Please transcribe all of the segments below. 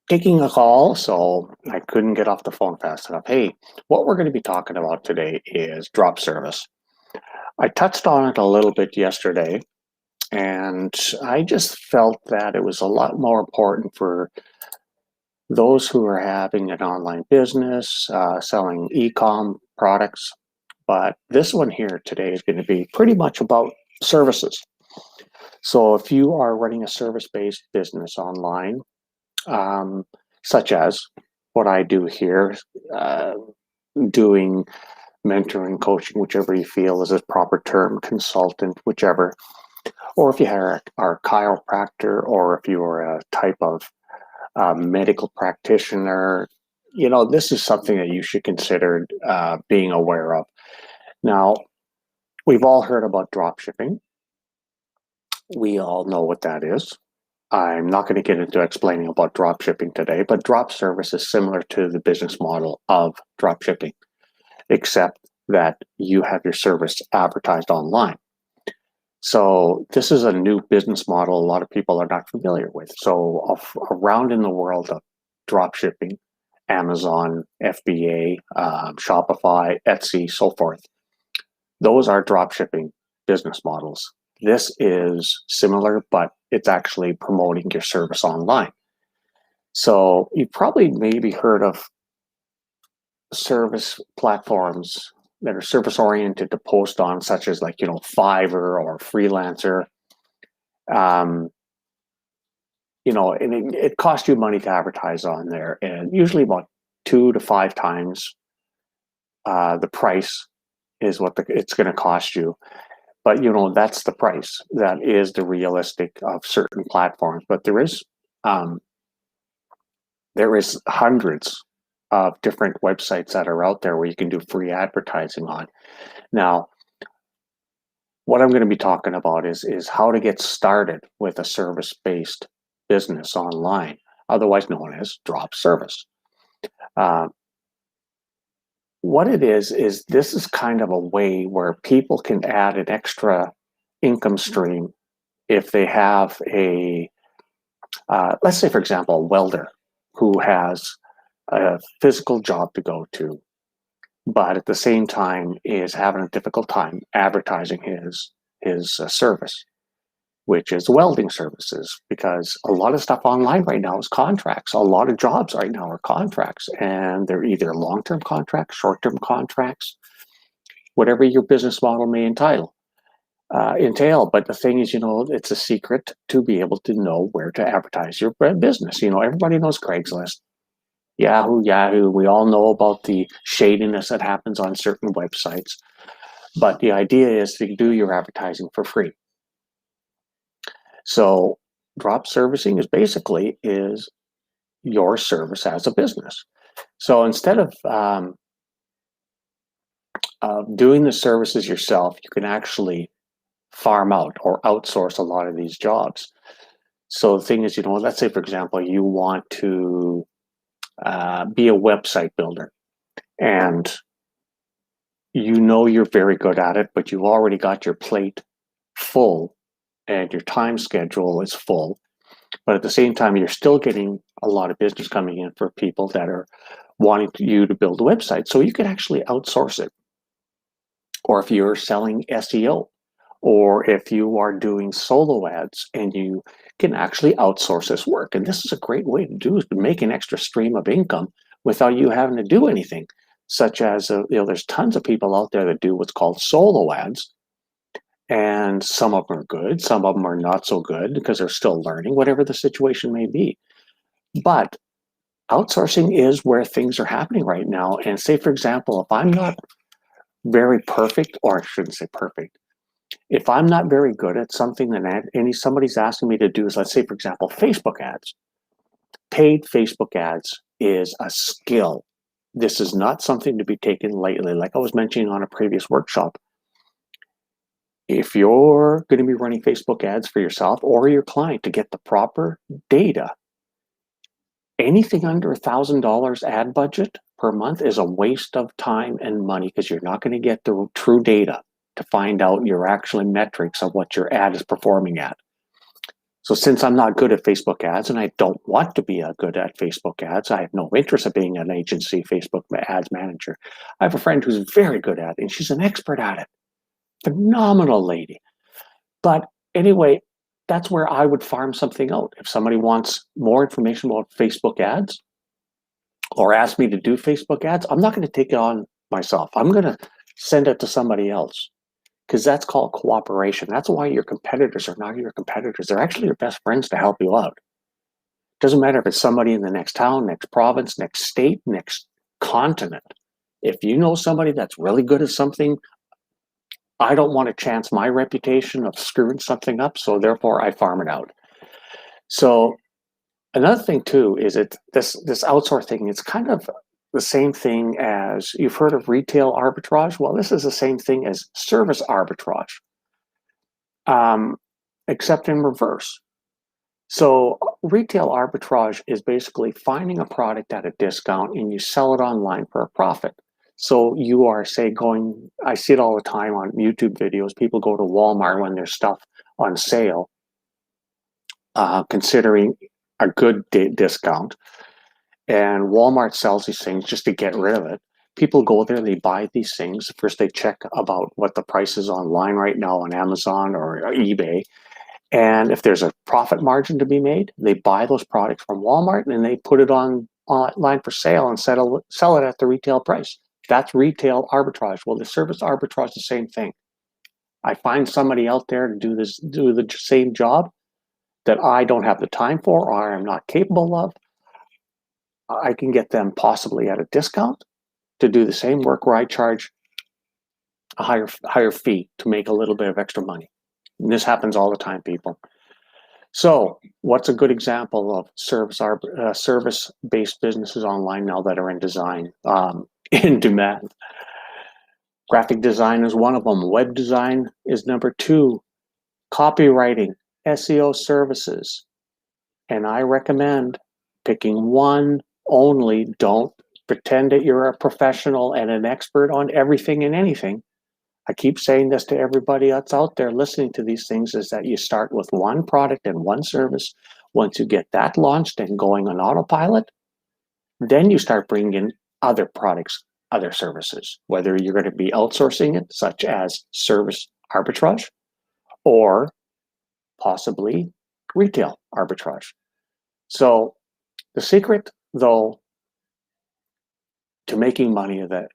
taking a call, so I couldn't get off the phone fast enough. Hey, what we're going to be talking about today is drop service. I touched on it a little bit yesterday, and I just felt that it was a lot more important for those who are having an online business, selling e-com products. But this one here today is going to be pretty much about services. So if you are running a service-based business online, um, such as what I do here, uh, doing mentoring, coaching, whichever you feel is a proper term, consultant, whichever. Or if you are a chiropractor, or if you are a type of medical practitioner, this is something that you should consider being aware of. Now, we've all heard about drop shipping. We all know what that is. I'm not going to get into explaining about drop shipping today, but drop service is similar to the business model of drop shipping, except that you have your service advertised online. So this is a new business model a lot of people are not familiar with. So around in the world of drop shipping, Amazon, FBA, Shopify, Etsy, so forth, those are drop shipping business models. This is similar, but it's actually promoting your service online. So you've probably maybe heard of service platforms that are service oriented to post on, such as Fiverr or Freelancer. Um, and it costs you money to advertise on there, and usually about 2 to 5 times the price is what it's going to cost you. But that's the price. That is the realistic of certain platforms. But there is hundreds of different websites that are out there where you can do free advertising on. Now, what I'm going to be talking about is how to get started with a service-based business online, otherwise known as drop service. Uh, what it is this is kind of a way where people can add an extra income stream if they have let's say, for example, a welder who has a physical job to go to, but at the same time is having a difficult time advertising his service, which is welding services, because a lot of stuff online right now is contracts. A lot of jobs right now are contracts, and they're either long-term contracts, short-term contracts, whatever your business model may entail. But the thing is, it's a secret to be able to know where to advertise your business. Everybody knows Craigslist, Yahoo. We all know about the shadiness that happens on certain websites. But the idea is to do your advertising for free. So drop servicing is your service as a business. So instead of doing the services yourself, you can actually farm out or outsource a lot of these jobs. So the thing is, let's say, for example, you want to be a website builder, and you're very good at it, but you've already got your plate full and your time schedule is full. But at the same time, you're still getting a lot of business coming in for people that are wanting you to build a website. So you could actually outsource it. Or if you're selling SEO, or if you are doing solo ads, and you can actually outsource this work. And this is a great way to do, is to make an extra stream of income without you having to do anything. Such as, there's tons of people out there that do what's called solo ads. And some of them are good, some of them are not so good because they're still learning, whatever the situation may be. But outsourcing is where things are happening right now. And say, for example, if I'm not very perfect, or I shouldn't say perfect, if I'm not very good at something that somebody's asking me to do, is, let's say, for example, Facebook ads. Paid Facebook ads is a skill. This is not something to be taken lightly. Like I was mentioning on a previous workshop, if you're going to be running Facebook ads for yourself or your client to get the proper data, anything under $1,000 ad budget per month is a waste of time and money, because you're not going to get the true data to find out your actual metrics of what your ad is performing at. So since I'm not good at Facebook ads and I don't want to be good at Facebook ads, I have no interest in being an agency Facebook ads manager. I have a friend who's very good at it and she's an expert at it. Phenomenal lady. But anyway, that's where I would farm something out. If somebody wants more information about Facebook ads or ask me to do Facebook ads, I'm not going to take it on myself. I'm going to send it to somebody else, because that's called cooperation. That's why your competitors are not your competitors. They're actually your best friends to help you out. Doesn't matter if it's somebody in the next town, next province, next state, next continent. If you know somebody that's really good at something, I don't want to chance my reputation of screwing something up, so therefore I farm it out. So another thing too is this outsourcing thing. It's kind of the same thing as, you've heard of retail arbitrage. Well, this is the same thing as service arbitrage, except in reverse. So retail arbitrage is basically finding a product at a discount and you sell it online for a profit. So you are, say, I see it all the time on YouTube videos. People go to Walmart when there's stuff on sale, considering a good discount. And Walmart sells these things just to get rid of it. People go there, they buy these things. First, they check about what the price is online right now on Amazon or eBay. And if there's a profit margin to be made, they buy those products from Walmart and they put it online for sale and sell it at the retail price. That's retail arbitrage. Well, the service arbitrage is the same thing. I find somebody out there to do the same job that I don't have the time for or I'm not capable of. I can get them possibly at a discount to do the same work where I charge a higher fee to make a little bit of extra money. And this happens all the time, people. So what's a good example of service-based businesses online now that are in design, in demand? Graphic design is one of them. Web design is number 2. Copywriting, SEO services. And I recommend picking one only. Don't pretend that you're a professional and an expert on everything and anything. I keep saying this to everybody that's out there listening to these things, is that you start with one product and one service. Once you get that launched and going on autopilot, then you start bringing in other products, other services, whether you're going to be outsourcing it, such as service arbitrage, or possibly retail arbitrage. So the secret, though, to making money, that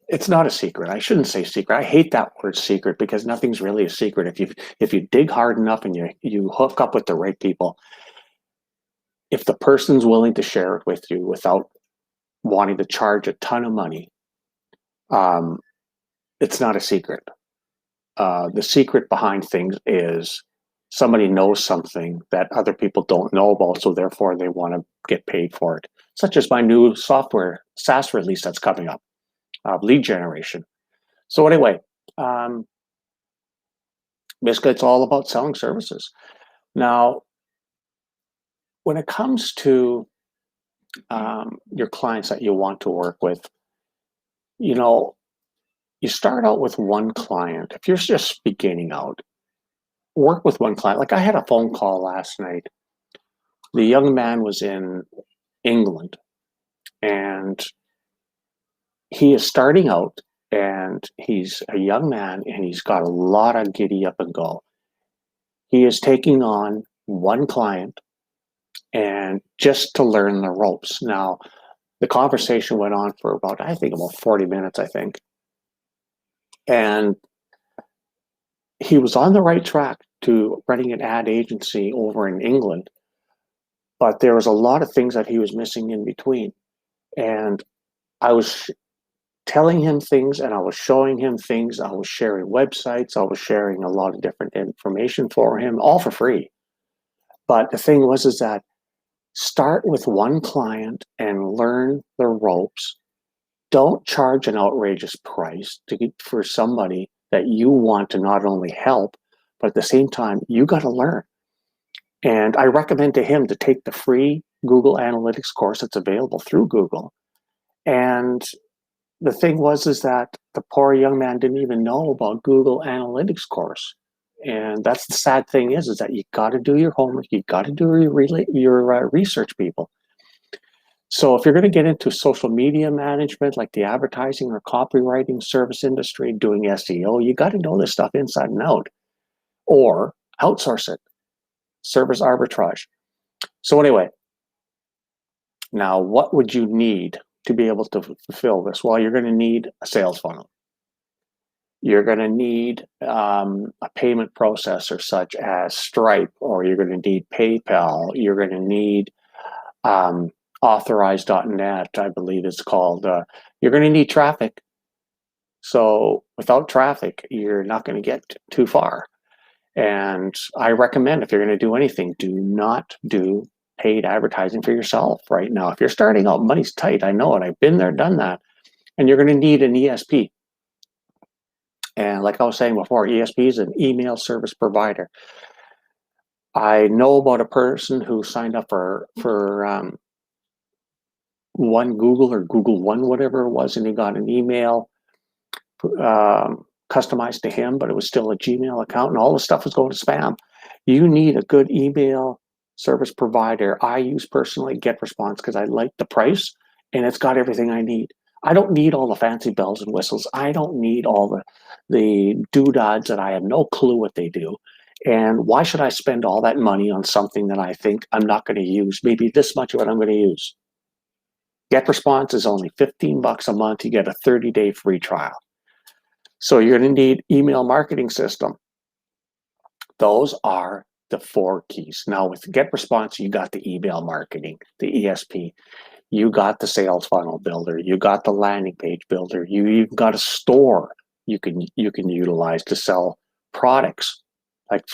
it's not a secret. I shouldn't say secret. I hate that word secret, because nothing's really a secret. If you dig hard enough and you hook up with the right people, if the person's willing to share it with you without wanting to charge a ton of money, it's not a secret. The secret behind things is somebody knows something that other people don't know about, so therefore they want to get paid for it. Such as my new software SaaS release that's coming up, lead generation. So anyway, basically it's all about selling services. Now, when it comes to your clients that you want to work with, you start out with one client. If you're just beginning out, work with one client. Like, I had a phone call last night. The young man was in England, and he is starting out, and he's a young man, and he's got a lot of giddy up and go. He is taking on one client, and just to learn the ropes. Now, the conversation went on for about 40 minutes, I think. And he was on the right track to running an ad agency over in England, but there was a lot of things that he was missing in between. And I was telling him things, and I was showing him things. I was sharing websites. I was sharing a lot of different information for him, all for free. But the thing was, is that start with one client and learn the ropes. Don't charge an outrageous price for somebody that you want to not only help, but at the same time, you got to learn. And I recommend to him to take the free Google Analytics course that's available through Google. And the thing was, is that the poor young man didn't even know about Google Analytics course. And that's the sad thing is that you got to do your homework. You got to do your research, people. So if you're going to get into social media management, like the advertising or copywriting service industry, doing SEO, you got to know this stuff inside and out, or outsource it, service arbitrage. So anyway, now what would you need to be able to fulfill this? Well, you're going to need a sales funnel. You're going to need a payment processor such as Stripe, or you're going to need PayPal. You're going to need Authorize.net, I believe it's called. You're going to need traffic. So without traffic, you're not going to get too far. And I recommend, if you're going to do anything, do not do paid advertising for yourself right now. If you're starting out, money's tight. I know it. I've been there, done that. And you're going to need an ESP. And like I was saying before, ESP is an email service provider. I know about a person who signed up for One Google or Google One, whatever it was, and he got an email customized to him, but it was still a Gmail account, and all the stuff was going to spam. You need a good email service provider. I use personally GetResponse because I like the price, and it's got everything I need. I don't need all the fancy bells and whistles. I don't need all the doodads that I have no clue what they do. And why should I spend all that money on something that I think I'm not going to use? Maybe this much of it I'm going to use. GetResponse is only $15 a month. You get a 30-day free trial. So you're going to need email marketing system. Those are the 4 keys. Now with GetResponse, you got the email marketing, the ESP. You got the sales funnel builder. You got the landing page builder. You even got a store you can utilize to sell products like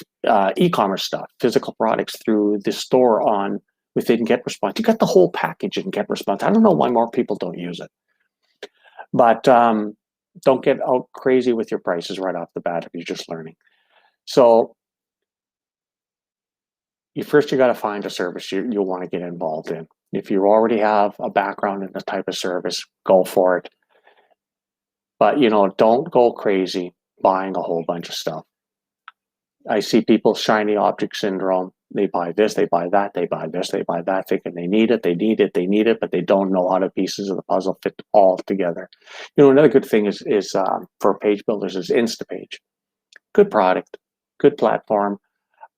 e-commerce stuff, physical products through the store within GetResponse. You got the whole package in GetResponse. I don't know why more people don't use it, but don't get out crazy with your prices right off the bat if you're just learning. So you got to find a service you'll want to get involved in. If you already have a background in the type of service, go for it. But, don't go crazy buying a whole bunch of stuff. I see people shiny object syndrome. They buy this, they buy that, they buy this, they buy that, thinking they need it, but they don't know how the pieces of the puzzle fit all together. Another good thing is for page builders is Instapage. Good product, good platform.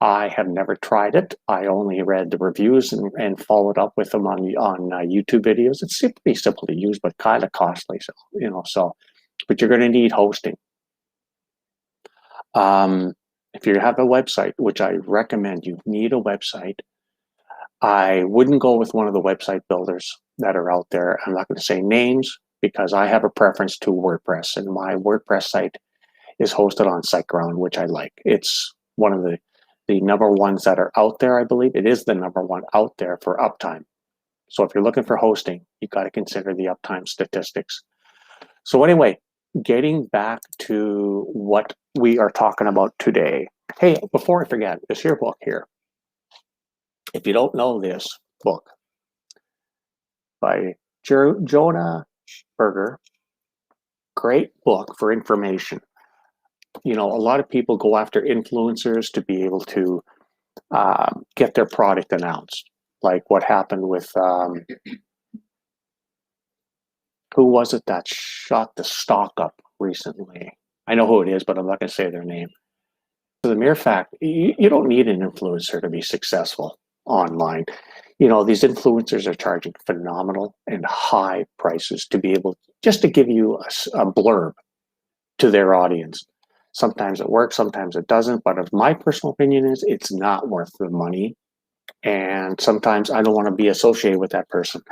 I have never tried it. I only read the reviews and followed up with them on YouTube videos. It's pretty simple to use, but kind of costly. So, but you're going to need hosting. If you have a website, which I recommend, you need a website. I wouldn't go with one of the website builders that are out there. I'm not going to say names because I have a preference to WordPress, and my WordPress site is hosted on SiteGround, which I like. It's one of the number ones that are out there, I believe. It is the number one out there for uptime. So if you're looking for hosting, you got to consider the uptime statistics. So anyway, getting back to what we are talking about today. Hey, before I forget, this here book here. If you don't know this book by Jonah Berger, great book for information. A lot of people go after influencers to be able to get their product announced, like what happened with who was it that shot the stock up recently? I know who it is, but I'm not going to say their name. For the mere fact, you don't need an influencer to be successful online. These influencers are charging phenomenal and high prices to be able just to give you a blurb to their audience. Sometimes it works, sometimes it doesn't. But if my personal opinion is, it's not worth the money. And sometimes I don't want to be associated with that person.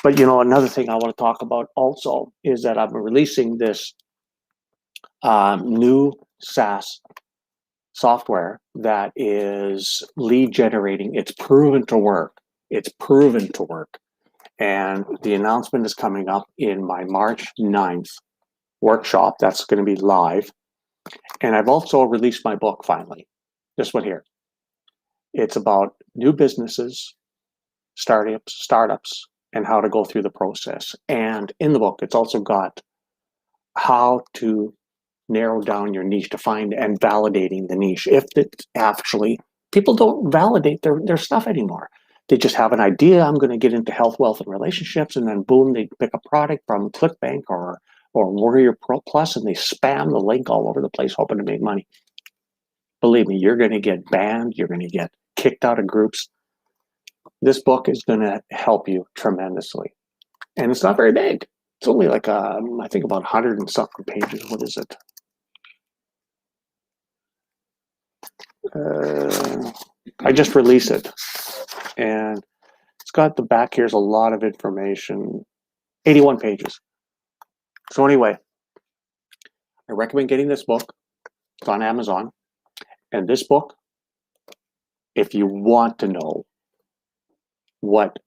But, another thing I want to talk about also is that I'm releasing this new SaaS software that is lead generating. It's proven to work. And the announcement is coming up in my March 9th workshop. That's going to be live. And I've also released my book finally. This one here. It's about new businesses, startups, and how to go through the process. And in the book, it's also got how to narrow down your niche, to find and validating the niche. If it's actually, people don't validate their stuff anymore. They just have an idea, I'm going to get into health, wealth, and relationships, and then boom, they pick a product from ClickBank or Warrior Pro Plus, and they spam the link all over the place hoping to make money. Believe me, you're going to get banned. You're going to get kicked out of groups. This book is going to help you tremendously. And it's not very big. It's only like, I think about 100 and something pages. What is it? I just released it. And it's got the back, here's a lot of information. 81 pages. So anyway, I recommend getting this book. It's on Amazon. And this book, if you want to know what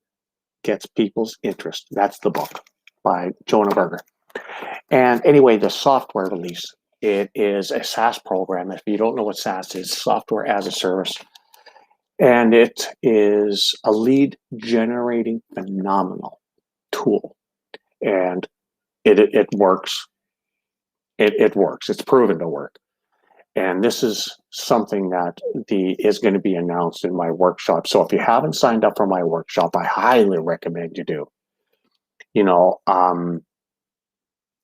gets people's interest, that's the book by Jonah Berger. And anyway, the software release, it is a SaaS program. If you don't know what SaaS is, software as a service. And it is a lead generating phenomenal tool. And it works. It works. It's proven to work. And this is something that is going to be announced in my workshop. So if you haven't signed up for my workshop, I highly recommend you do. You know,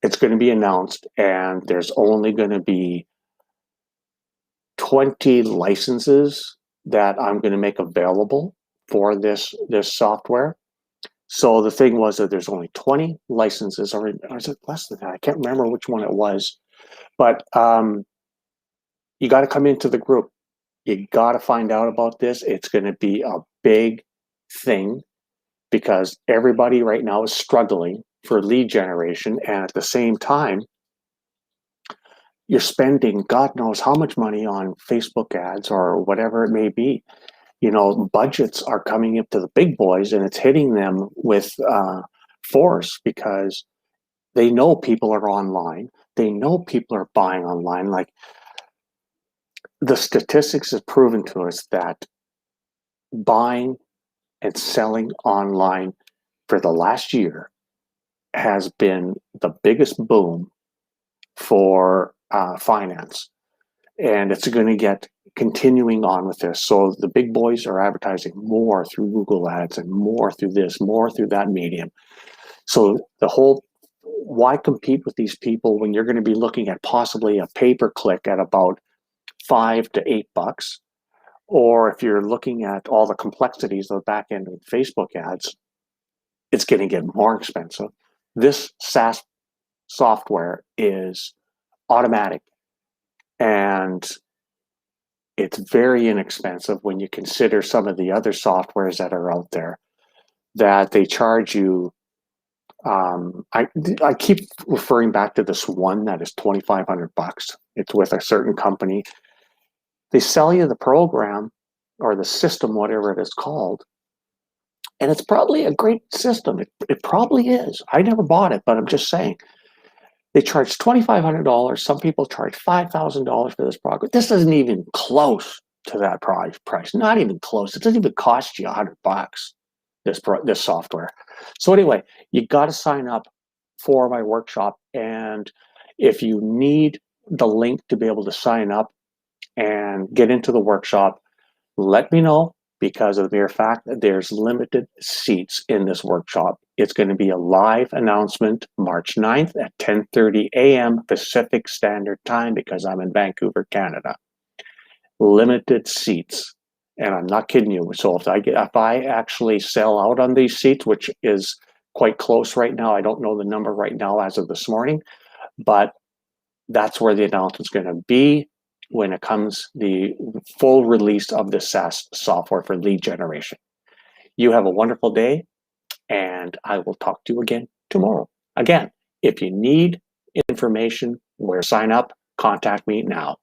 it's going to be announced, and there's only going to be 20 licenses that I'm going to make available for this software. So the thing was that there's only 20 licenses, or is it less than that? I can't remember which one it was. But you got to come into the group. You got to find out about this. It's going to be a big thing because everybody right now is struggling for lead generation. And at the same time, you're spending God knows how much money on Facebook ads or whatever it may be. You know, budgets are coming up to the big boys, and it's hitting them with force because they know people are online. They know people are buying online. Like, the statistics have proven to us that buying and selling online for the last year has been the biggest boom for finance. And it's going to get continuing on with this. So the big boys are advertising more through Google Ads and more through this, more through that medium. So the whole, why compete with these people when you're going to be looking at possibly a pay-per-click at about $5 to $8, or if you're looking at all the complexities of the back end of Facebook ads, it's going to get more expensive. This SaaS software is automatic, and it's very inexpensive when you consider some of the other softwares that are out there that they charge you. I keep referring back to this one that is $2,500. It's with a certain company. They sell you the program or the system, whatever it is called, and it's probably a great system. It probably is. I never bought it, but I'm just saying. They charge $2,500. Some people charge $5,000 for this program. This isn't even close to that price. Not even close. It doesn't even cost you $100. This software. So anyway, you got to sign up for my workshop, and if you need the link to be able to sign up and get into the workshop, let me know, because of the mere fact that there's limited seats in this workshop. It's going to be a live announcement March 9th at 10:30 a.m. Pacific Standard Time, because I'm in Vancouver, Canada. Limited seats. And I'm not kidding you. So if I actually sell out on these seats, which is quite close right now, I don't know the number right now as of this morning, but that's where the announcement's going to be when it comes the full release of the SaaS software for lead generation. You have a wonderful day, and I will talk to you again tomorrow. Again, if you need information where to sign up, contact me now.